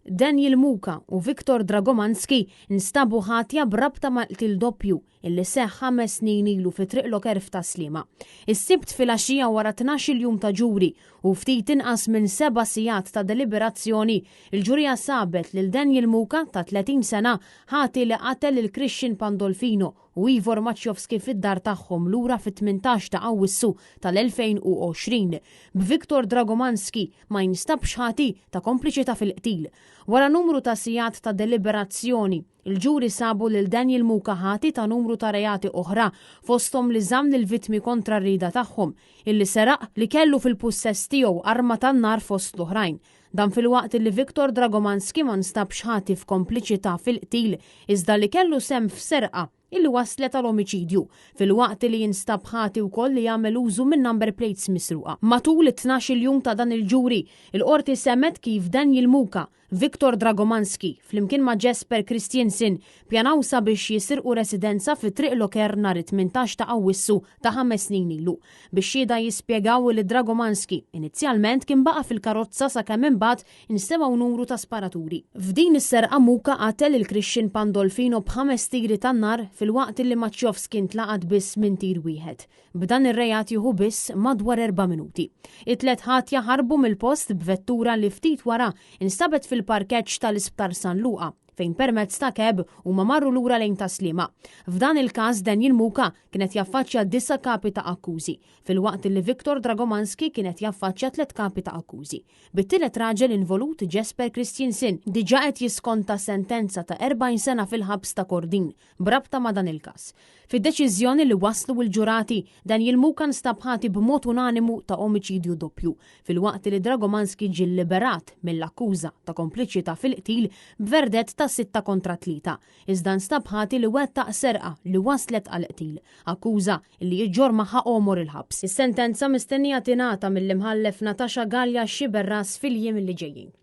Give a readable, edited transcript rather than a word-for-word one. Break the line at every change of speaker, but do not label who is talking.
Daniel Muka u Viktor Dragomanski nstabu ħatja b'rabta ma' qtil doppju illi seħħ 5 snin ilu fi triq Loker ta' Sliema. Is-sibt filgħaxija wara 12 jum ta' ġuri u ftit inqas minn 7 sigħat ta' deliberazzjoni, il-ġurija sabet lil Daniel Muka ta' 30 sena ħati li qatel il-Christian Pandolfino u Ivor Maciejowski fid-dar tagħhom lura fit-18 ta' Awwissu tal-2020. B'Viktor Dragomanski ma jinstabx ħati ta' kompliċità fil-qtil. Wara numru ta' sigħat ta' deliberazzjoni, il-ġuri sabu lil Daniel Muka ħati ta' numru ta' rejati oħra fosthom li żamm lill-vittmi kontra rrida tagħhom, illi seraq li kellu fil-pussess tiegħu arma tan-nar fost l-oħrajn. Dan fil-waqt li Viktor Dragomanski ma nstabx ħati f'kompliċità fil-qtil iżda li kellu semm f'serqa illi waslet għal-omiċidju fil-waqt li jinstab ħati wkoll li jagħmel użu minn number plates misruqa. Matul it-12 jum ta' dan il-ġuri, il-qorti semmet kif Daniel Muka, Viktor Dragomanski flimkien ma' Jesper Christiansen pjanaw sabiex jisirqu residenza fi triq Loker nhar 18 ta' Awwissu ta' 5 snin ilu. Biex xieda jispjegaw li Dragomanski inizjalment kien baqa' fil-karozza sakemm imbagħad instemaw numru ta' sparaturi. F'din is-serqa Muka qatel il-Christian Pandolfino b'5 tiri tan-nar fil-waqt li Maciejowski ntlaqat biss minn tir wieħed. B'dan ir-rejat jieħu biss madwar 4 minuti. It-tlet ħatja ħarbu mill-post b'vettura li ftit wara instabet fil-parkeġġ tal-Isptar San Luqa fejn permezz ta' keb huma marru lura lejn ta' Sliema. F'dan il-każ Daniel Muka kienet jaffaċċja 9 kapi ta' akkużi, fil-waqt li Viktor Dragomanski kienet jaffaċċja 3 kapi ta' akkużi. Bit-tielet raġel involut Jesper Christiansen diġà qed jiskonta sentenza ta' 40 sena fil-ħabs ta' Kordin brabta ma' dan il-każ. Fid-deċiżjoni li waslu l-ġurati, Daniel Muka nstab ħati b'mod unanimu ta' omiċidju doppju, fil-waqt li Dragomanski ġie liberat mill-akkuża ta' kompliċità fil-qtil b'verdett ta' 6 kontra 3. Iżda nstab ħati li wettaq serqa li waslet għal qtil, akkuża li jiġġor magħha omor il-ħabs. Is-sentenza mistennija tingħata mill-imħallef Natasha Galja Xiberras fil-jiem li ġejjin.